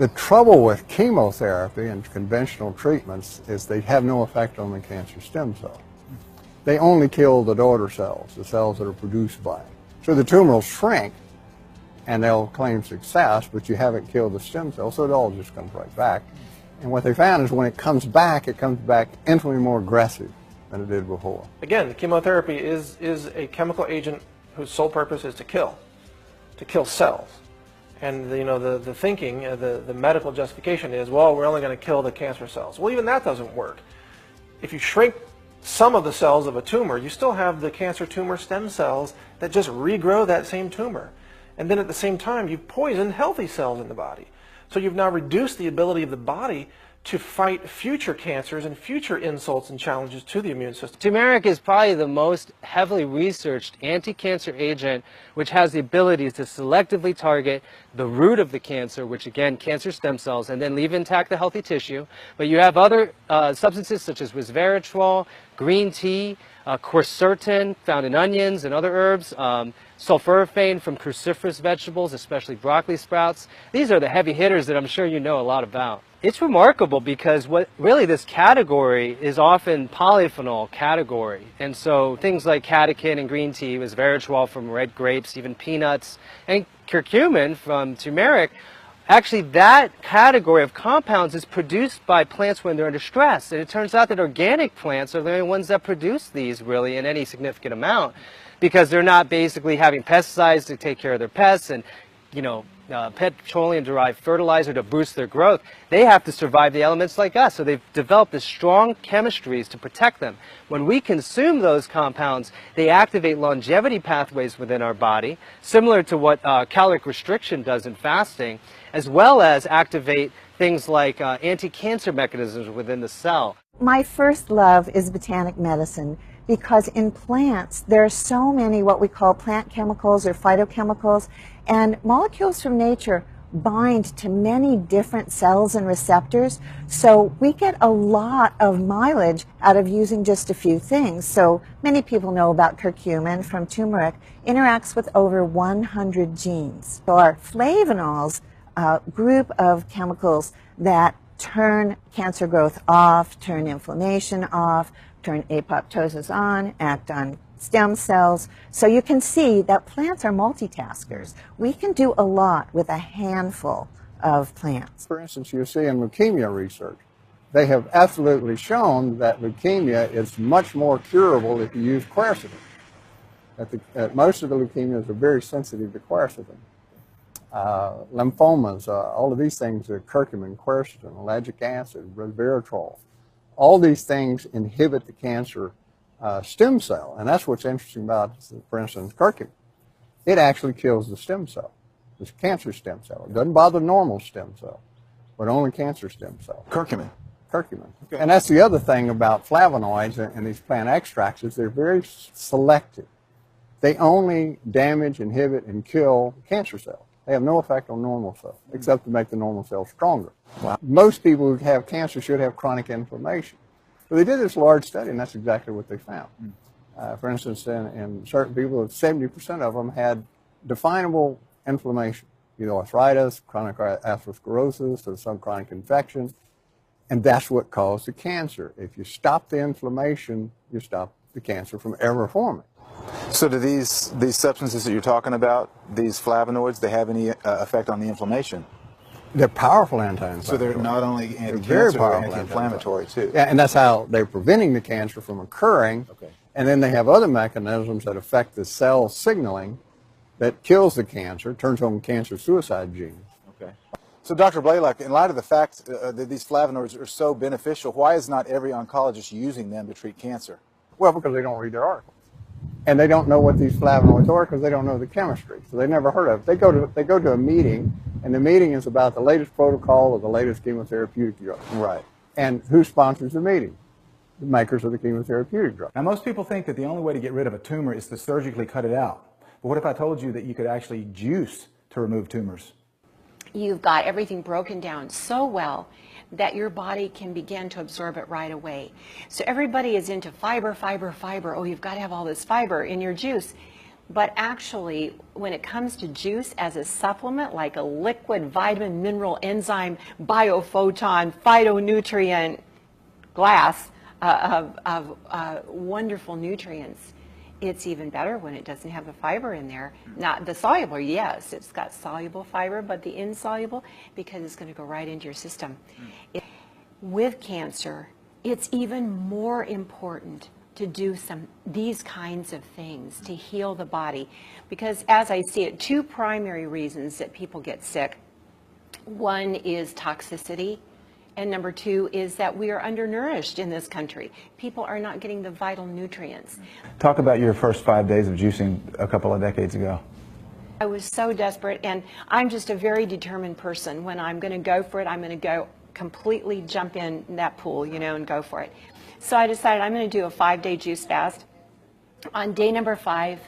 The trouble with chemotherapy and conventional treatments is they have no effect on the cancer stem cell. They only kill the daughter cells, the cells that are produced by it. So the tumor will shrink and they'll claim success, but you haven't killed the stem cell, so it all just comes right back. And what they found is when it comes back infinitely more aggressive than it did before. Again, the chemotherapy is a chemical agent whose sole purpose is to kill cells. And the thinking, the medical justification is, well, we're only going to kill the cancer cells. Well, even that doesn't work. If you shrink some of the cells of a tumor, you still have the cancer tumor stem cells that just regrow that same tumor. And then at the same time, you've poisoned healthy cells in the body. So you've now reduced the ability of the body to fight future cancers and future insults and challenges to the immune system. Turmeric is probably the most heavily researched anti-cancer agent which has the ability to selectively target the root of the cancer, which again, cancer stem cells, and then leave intact the healthy tissue. But you have other substances such as resveratrol, green tea, quercetin found in onions and other herbs, sulforaphane from cruciferous vegetables, especially broccoli sprouts. These are the heavy hitters that I'm sure you know a lot about. It's remarkable because what really this category is often polyphenol category. And so things like catechin and green tea, resveratrol from red grapes, even peanuts, and curcumin from turmeric, actually that category of compounds is produced by plants when they're under stress. And it turns out that organic plants are the only ones that produce these really in any significant amount because they're not basically having pesticides to take care of their pests and petroleum-derived fertilizer to boost their growth. They have to survive the elements like us, so they've developed this strong chemistries to protect them. When we consume those compounds, they activate longevity pathways within our body, similar to what caloric restriction does in fasting, as well as activate things like anti-cancer mechanisms within the cell. My first love is botanic medicine because in plants there are so many what we call plant chemicals or phytochemicals, and molecules from nature bind to many different cells and receptors, so we get a lot of mileage out of using just a few things. So many people know about curcumin from turmeric, interacts with over 100 genes. So our flavonols, group of chemicals that turn cancer growth off, turn inflammation off, turn apoptosis on, act on stem cells. So you can see that plants are multitaskers. We can do a lot with a handful of plants. For instance, you see in leukemia research, they have absolutely shown that leukemia is much more curable if you use quercetin. Most of the leukemias are very sensitive to quercetin. Lymphomas, all of these things are curcumin, quercetin, ellagic acid, resveratrol. All these things inhibit the cancer stem cell, and that's what's interesting about, for instance, curcumin. It actually kills the stem cell, this cancer stem cell. It doesn't bother normal stem cell, but only cancer stem cell. Curcumin. Curcumin. Okay. And that's the other thing about flavonoids and these plant extracts is they're very selective. They only damage, inhibit, and kill cancer cells. They have no effect on normal cells, except to make the normal cells stronger. Wow. Most people who have cancer should have chronic inflammation. So they did this large study, and that's exactly what they found. For instance, in certain people, 70% of them had definable inflammation, either arthritis, chronic atherosclerosis, or some chronic infection, and that's what caused the cancer. If you stop the inflammation, you stop the cancer from ever forming. So do these substances that you're talking about, these flavonoids, they have any effect on the inflammation? They're powerful anti-inflammatory. So they're not only anti-cancer, they're anti-inflammatory too. Yeah, and that's how they're preventing the cancer from occurring. Okay. And then they have other mechanisms that affect the cell signaling that kills the cancer, turns on cancer suicide genes. Okay. So Dr. Blaylock, in light of the fact that these flavonoids are so beneficial, why is not every oncologist using them to treat cancer? Well, because they don't read their articles. And they don't know what these flavonoids are because they don't know the chemistry. So they never heard of it. They go to a meeting, and the meeting is about the latest protocol of the latest chemotherapeutic drug. Right. And who sponsors the meeting? The makers of the chemotherapeutic drug. Now, most people think that the only way to get rid of a tumor is to surgically cut it out. But what if I told you that you could actually juice to remove tumors? You've got everything broken down so well that your body can begin to absorb it right away. So everybody is into fiber, fiber, fiber. Oh, you've got to have all this fiber in your juice. But actually, when it comes to juice as a supplement, like a liquid vitamin, mineral, enzyme, biophoton, phytonutrient glass of wonderful nutrients, it's even better when it doesn't have the fiber in there. Not the soluble, yes, it's got soluble fiber, but the insoluble, because it's going to go right into your system. With cancer, it's even more important to do these kinds of things to heal the body, because as I see it, two primary reasons that people get sick. One is toxicity, and number two is that we are undernourished in this country. People are not getting the vital nutrients. Talk about your first 5 days of juicing a couple of decades ago. I was so desperate, and I'm just a very determined person. When I'm going to go for it, I'm going to go completely jump in that pool, you know, and go for it. So I decided I'm going to do a 5-day juice fast. On day number 5,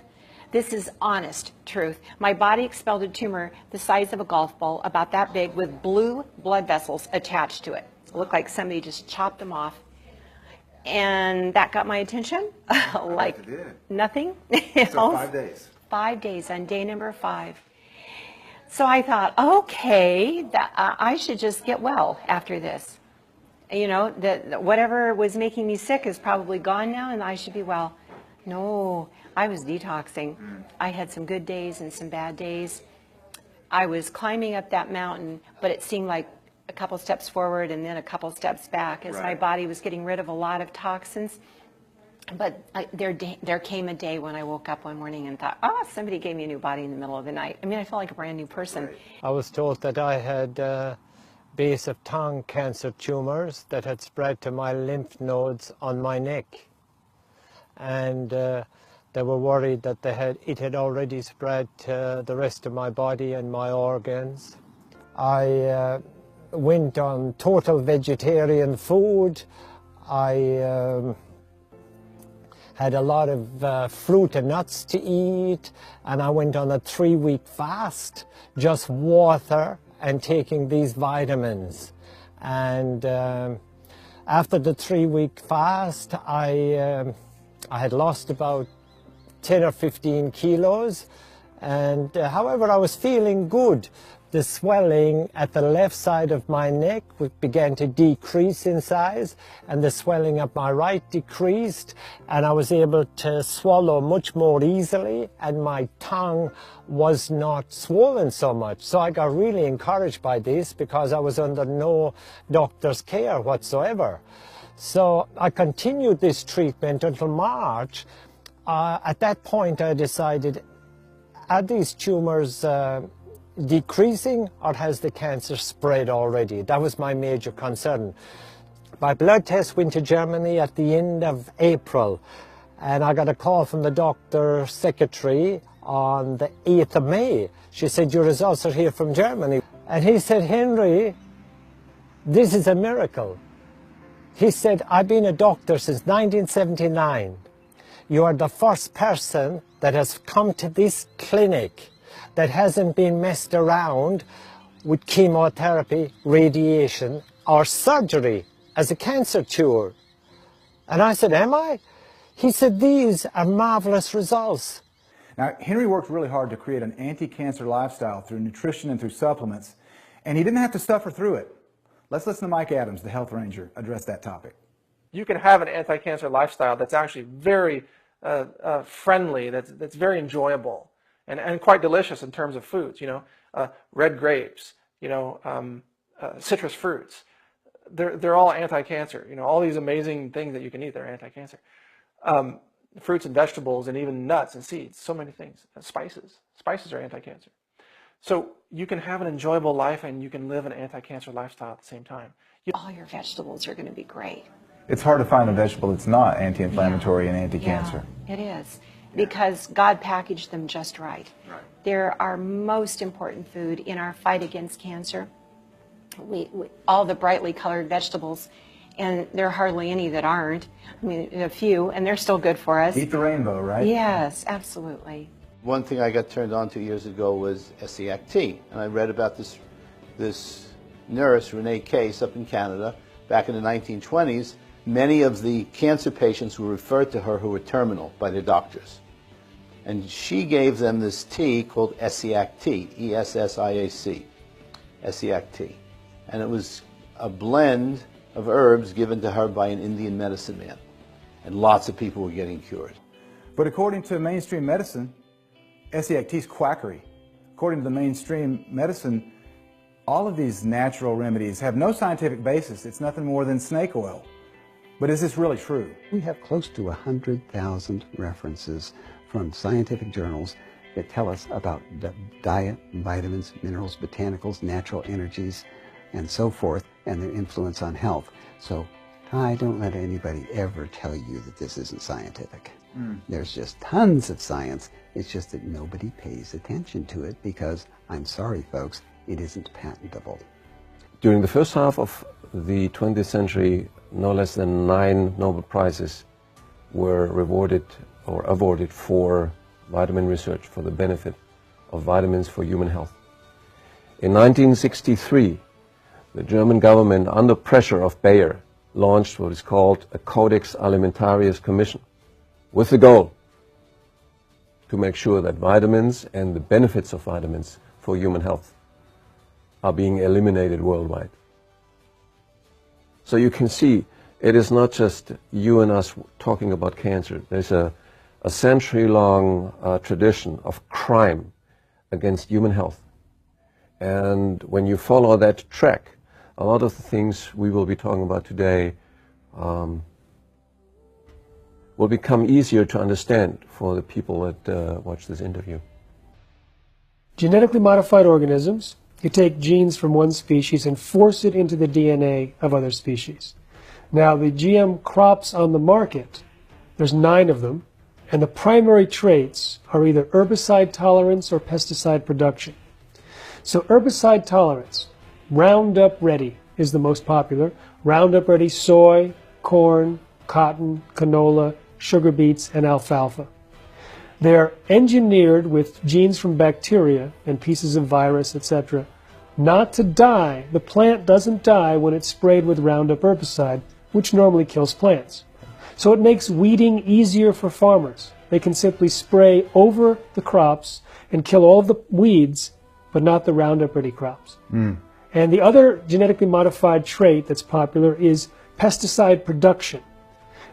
this is honest truth. My body expelled a tumor the size of a golf ball, about that big, with blue blood vessels attached to it. It looked like somebody just chopped them off. And that got my attention, like nothing. So 5 days. 5 days on day number 5. So I thought, okay, I should just get well after this. You know, whatever was making me sick is probably gone now, and I should be well. No, I was detoxing. I had some good days and some bad days. I was climbing up that mountain, but it seemed like a couple steps forward and then a couple steps back as my body was getting rid of a lot of toxins. But there came a day when I woke up one morning and thought, oh, somebody gave me a new body in the middle of the night. I mean, I felt like a brand new person. I was told that I had base of tongue cancer tumors that had spread to my lymph nodes on my neck. And they were worried that it had already spread to the rest of my body and my organs. I went on total vegetarian food. I had a lot of fruit and nuts to eat, and I went on a 3-week fast, just water and taking these vitamins. And after the 3-week fast, I had lost about 10 or 15 kilos, and however, I was feeling good. The swelling at the left side of my neck began to decrease in size, and the swelling up my right decreased, and I was able to swallow much more easily, and my tongue was not swollen so much. So I got really encouraged by this because I was under no doctor's care whatsoever. So I continued this treatment until March. At that point I decided, are these tumors decreasing, or has the cancer spread already? That was my major concern. My blood test went to Germany at the end of April, and I got a call from the doctor's secretary on the 8th of May. She said, your results are here from Germany. And he said, Henry, this is a miracle. He said, I've been a doctor since 1979. You are the first person that has come to this clinic that hasn't been messed around with chemotherapy, radiation, or surgery as a cancer cure. And I said, am I? He said, these are marvelous results. Now, Henry worked really hard to create an anti-cancer lifestyle through nutrition and through supplements, and he didn't have to suffer through it. Let's listen to Mike Adams, the health ranger, address that topic. You can have an anti-cancer lifestyle that's actually very friendly, that's very enjoyable. And quite delicious in terms of foods, you know, red grapes, you know, citrus fruits. They're all anti-cancer. You know, all these amazing things that you can eat, they're anti-cancer. Fruits and vegetables, and even nuts and seeds, so many things. Spices are anti-cancer. So you can have an enjoyable life and you can live an anti-cancer lifestyle at the same time. All your vegetables are going to be great. It's hard to find a vegetable that's not anti-inflammatory and anti-cancer. Yeah, it is. Because God packaged them just right. They're our most important food in our fight against cancer. We all the brightly colored vegetables, and there are hardly any that aren't. I mean, a few, and they're still good for us. Eat the rainbow, right? Yes, absolutely. One thing I got turned on to years ago was SCACT, and I read about this nurse, Renee Case, up in Canada, back in the 1920s. Many of the cancer patients were referred to her who were terminal by their doctors. And she gave them this tea called Essiac tea, E-S-S-I-A-C, Essiac tea. And it was a blend of herbs given to her by an Indian medicine man. And lots of people were getting cured. But according to mainstream medicine, Essiac tea is quackery. According to the mainstream medicine, all of these natural remedies have no scientific basis. It's nothing more than snake oil. But is this really true? We have close to 100,000 references from scientific journals that tell us about the diet, vitamins, minerals, botanicals, natural energies, and so forth, and their influence on health. So, Ty, don't let anybody ever tell you that this isn't scientific. There's just tons of science. It's just that nobody pays attention to it because, I'm sorry folks, it isn't patentable. During the first half of the 20th century, no less than 9 Nobel Prizes were rewarded or awarded for vitamin research for the benefit of vitamins for human health. In 1963, the German government, under pressure of Bayer, launched what is called a Codex Alimentarius Commission, with the goal to make sure that vitamins and the benefits of vitamins for human health are being eliminated worldwide. So you can see, it is not just you and us talking about cancer. There's a century-long tradition of crime against human health. And when you follow that track, a lot of the things we will be talking about today will become easier to understand for the people that watch this interview. Genetically modified organisms, you take genes from one species and force it into the DNA of other species. Now, the GM crops on the market, there's 9 of them, and the primary traits are either herbicide tolerance or pesticide production. So herbicide tolerance, Roundup Ready is the most popular. Roundup Ready soy, corn, cotton, canola, sugar beets, and alfalfa. They're engineered with genes from bacteria and pieces of virus, etc., not to die. The plant doesn't die when it's sprayed with Roundup herbicide, which normally kills plants. So it makes weeding easier for farmers. They can simply spray over the crops and kill all of the weeds, but not the Roundup Ready crops. And the other genetically modified trait that's popular is pesticide production.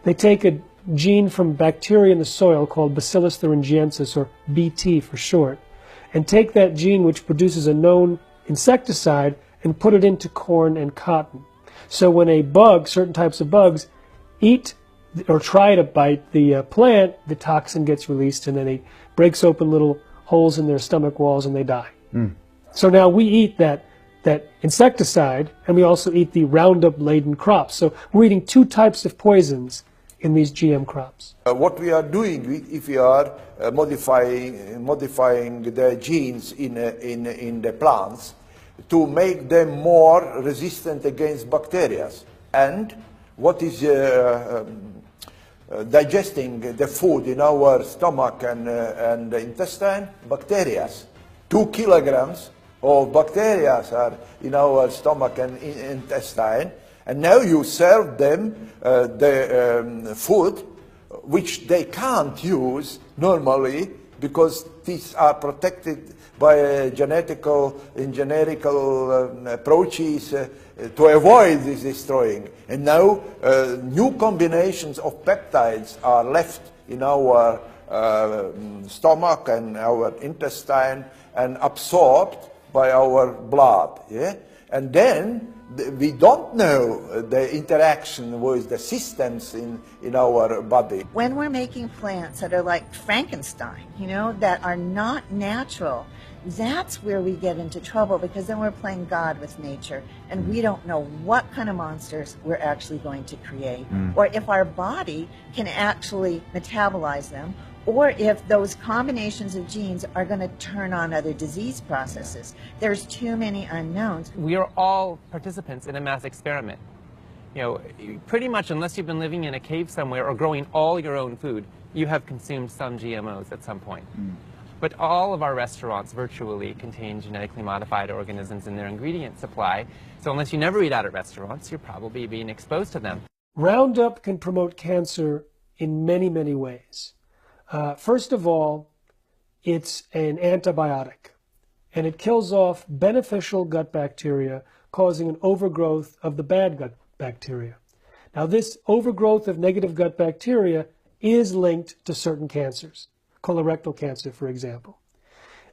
They take a gene from bacteria in the soil called Bacillus thuringiensis, or BT for short, and take that gene which produces a known insecticide and put it into corn and cotton. So when a bug, certain types of bugs, eat or try to bite the plant, the toxin gets released and then it breaks open little holes in their stomach walls and they die. So now we eat that insecticide and we also eat the Roundup-laden crops. So we're eating 2 types of poisons in these GM crops. What we are doing, if we are modifying the genes in the plants to make them more resistant against bacteria, and what is digesting the food in our stomach and the intestine? Bacteria. 2 kilograms of bacteria are in our stomach and intestine, and now you serve them the food which they can't use normally because these are protected by genetical approaches to avoid this destroying. And now new combinations of peptides are left in our stomach and our intestine and absorbed by our blood. Yeah? And then we don't know the interaction with the systems in our body. When we're making plants that are like Frankenstein, you know, that are not natural, that's where we get into trouble, because then we're playing God with nature and we don't know what kind of monsters we're actually going to create, or if our body can actually metabolize them, or if those combinations of genes are going to turn on other disease processes. There's too many unknowns. We are all participants in a mass experiment. You know, pretty much unless you've been living in a cave somewhere or growing all your own food, you have consumed some GMOs at some point. But all of our restaurants virtually contain genetically modified organisms in their ingredient supply. So unless you never eat out at restaurants, you're probably being exposed to them. Roundup can promote cancer in many, many ways. First of all, it's an antibiotic, and it kills off beneficial gut bacteria, causing an overgrowth of the bad gut bacteria. Now, this overgrowth of negative gut bacteria is linked to certain cancers, colorectal cancer, for example.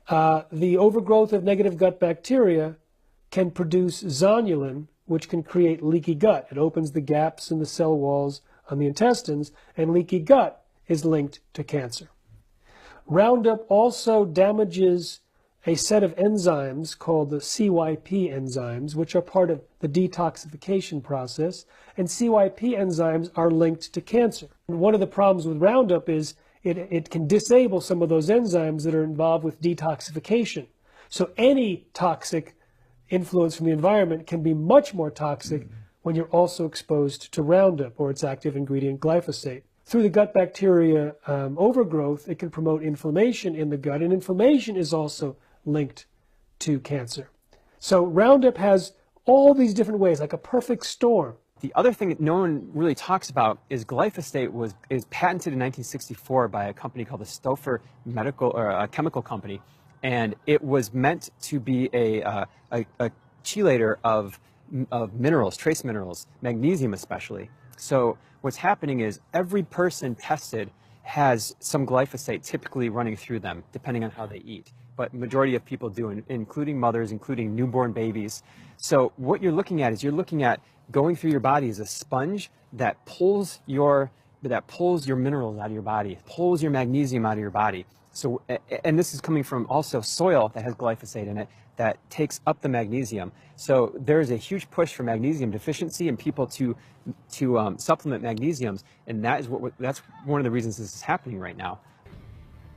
The overgrowth of negative gut bacteria can produce zonulin, which can create leaky gut. It opens the gaps in the cell walls on the intestines, and leaky gut is linked to cancer. Roundup also damages a set of enzymes called the CYP enzymes, which are part of the detoxification process, and CYP enzymes are linked to cancer. And one of the problems with Roundup is it can disable some of those enzymes that are involved with detoxification. So any toxic influence from the environment can be much more toxic when you're also exposed to Roundup or its active ingredient glyphosate. Through the gut bacteria overgrowth, it can promote inflammation in the gut, and inflammation is also linked to cancer. So Roundup has all these different ways, like a perfect storm. The other thing that no one really talks about is glyphosate is patented in 1964 by a company called the Stouffer chemical company, and it was meant to be a chelator of minerals, trace minerals, magnesium especially. So what's happening is every person tested has some glyphosate typically running through them, depending on how they eat. But majority of people do, including mothers, including newborn babies. So what you're looking at is going through your body as a sponge that pulls your minerals out of your body, pulls your magnesium out of your body. So, and this is coming from also soil that has glyphosate in it that takes up the magnesium. So there is a huge push for magnesium deficiency and people to supplement magnesiums, and that's one of the reasons this is happening right now.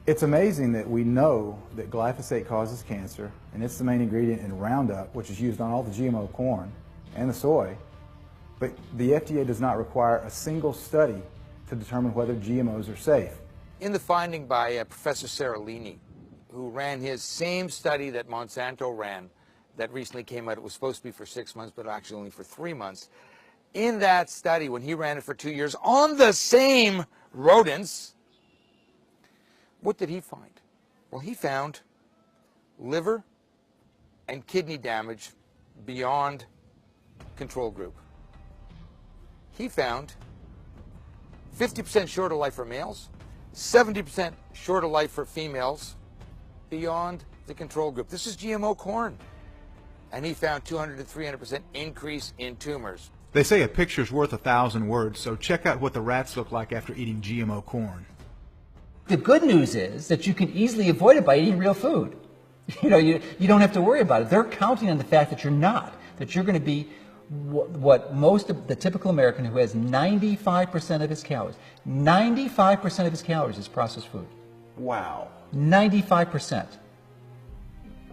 It's amazing that we know that glyphosate causes cancer, and it's the main ingredient in Roundup, which is used on all the GMO corn and the soy, but the FDA does not require a single study to determine whether GMOs are safe. In the finding by Professor Seralini, who ran his same study that Monsanto ran, that recently came out, it was supposed to be for 6 months, but actually only for 3 months. In that study, when he ran it for 2 years on the same rodents, what did he find? Well, he found liver and kidney damage beyond control group. He found 50% shorter life for males, 70% shorter life for females beyond the control group. This is GMO corn. And he found 200 to 300% increase in tumors. They say a picture's worth 1,000 words, so check out what the rats look like after eating GMO corn. The good news is that you can easily avoid it by eating real food. You don't have to worry about it. They're counting on the fact that you're not, that you're going to be what most of the typical American who has 95% of his calories, 95% of his calories is processed food. Wow. 95%.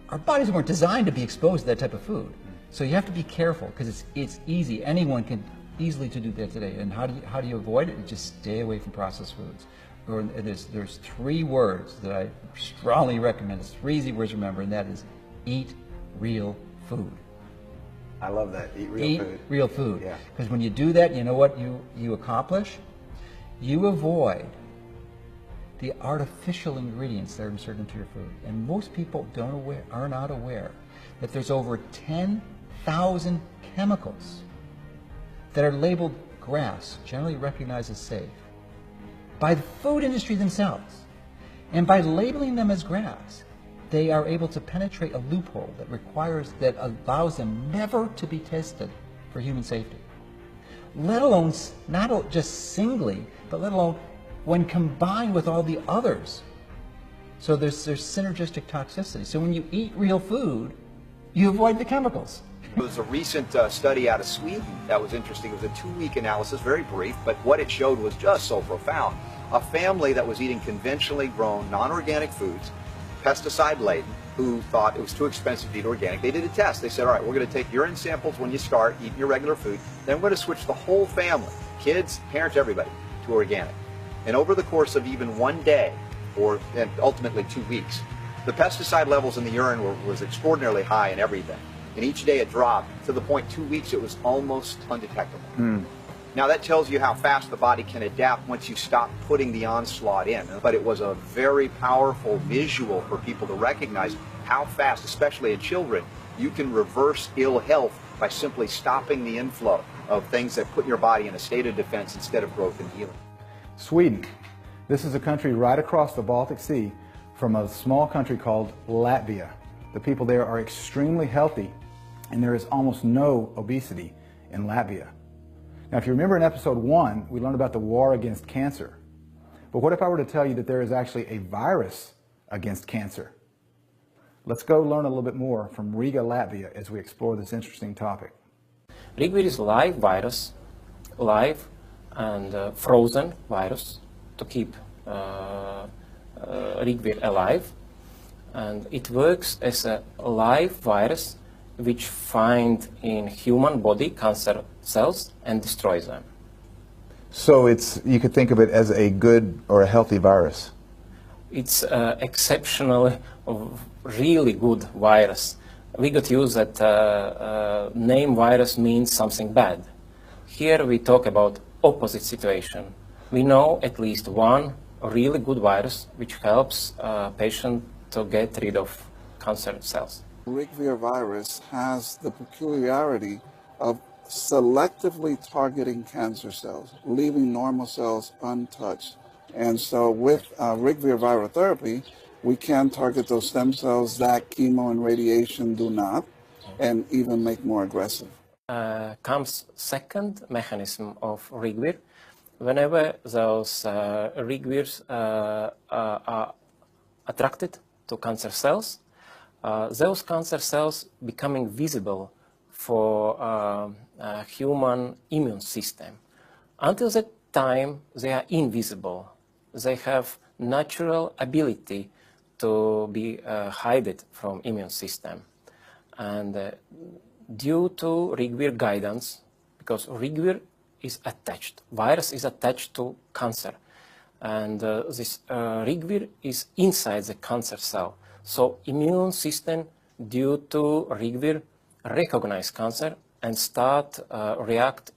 Our bodies weren't designed to be exposed to that type of food. So you have to be careful because it's easy. Anyone can easily to do that today. And how do you avoid it? You just stay away from processed foods. Or there's 3 words that I strongly recommend. It's 3 easy words to remember, and that is eat real food. I love that. Eat real food. Eat real food. Yeah. Because when you do that, you know what you accomplish? You avoid the artificial ingredients that are inserted into your food. And most people are not aware that there's over 10,000 chemicals that are labeled GRAS, generally recognized as safe, by the food industry themselves. And by labeling them as GRAS, they are able to penetrate a loophole that allows them never to be tested for human safety. Let alone, not just singly, but let alone when combined with all the others. So there's synergistic toxicity. So when you eat real food, you avoid the chemicals. There was a recent study out of Sweden that was interesting. It was a 2-week analysis, very brief, but what it showed was just so profound. A family that was eating conventionally grown, non-organic foods, pesticide-laden, who thought it was too expensive to eat organic. They did a test. They said, all right, we're going to take urine samples when you start eating your regular food, then we're going to switch the whole family, kids, parents, everybody, to organic. And over the course of even 1 day, and ultimately 2 weeks, the pesticide levels in the urine was extraordinarily high in everything. And each day it dropped to the point 2 weeks it was almost undetectable. Now that tells you how fast the body can adapt once you stop putting the onslaught in. But it was a very powerful visual for people to recognize how fast, especially in children, you can reverse ill health by simply stopping the inflow of things that put your body in a state of defense instead of growth and healing. Sweden. This is a country right across the Baltic Sea from a small country called Latvia. The people there are extremely healthy, and there is almost no obesity in Latvia. Now, if you remember in episode 1, we learned about the war against cancer. But what if I were to tell you that there is actually a virus against cancer? Let's go learn a little bit more from Riga, Latvia, as we explore this interesting topic. Rigvir is live virus, live and frozen virus to keep Rigvir alive, and it works as a live virus which find in human body cancer cells and destroys them. So you could think of it as a good or a healthy virus. It's exceptionally really good virus. We got used that name virus means something bad. Here we talk about opposite situation. We know at least one really good virus which helps a patient to get rid of cancer cells. Rigvir virus has the peculiarity of selectively targeting cancer cells, leaving normal cells untouched. And so with Rigvir viral therapy, we can target those stem cells that chemo and radiation do not, and even make more aggressive. Comes second mechanism of Rigvir. Whenever those Rigvirs are attracted to cancer cells, those cancer cells becoming visible for human immune system. Until that time, they are invisible. They have natural ability to be hidden from immune system. And due to Rigvir guidance, because Rigvir is attached, virus is attached to cancer, and this Rigvir is inside the cancer cell. So immune system, due to Rigvir, recognize cancer and start react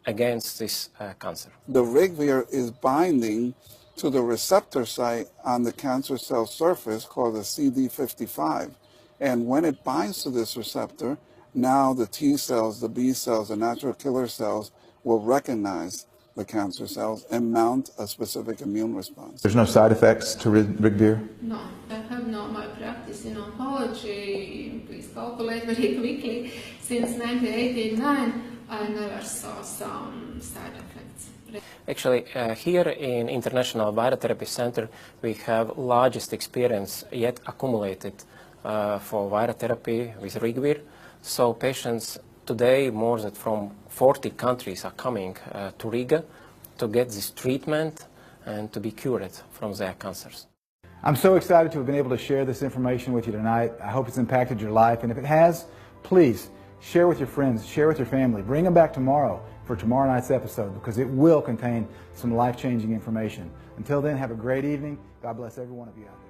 against this cancer. The Rigvir is binding to the receptor site on the cancer cell surface called the CD55. And when it binds to this receptor, now the T cells, the B cells, the natural killer cells will recognize the cancer cells and mount a specific immune response. There's no side effects to Rigvir? No, I have not my practice in oncology. Please calculate very quickly. Since 1989, I never saw some side effects. Actually, here in International Virotherapy Center, we have largest experience yet accumulated for virotherapy with Rigvir. So patients today, more than from 40 countries are coming to Riga to get this treatment and to be cured from their cancers. I'm so excited to have been able to share this information with you tonight. I hope it's impacted your life, and if it has, please share with your friends, share with your family. Bring them back tomorrow for tomorrow night's episode, because it will contain some life-changing information. Until then, have a great evening. God bless every one of you out there.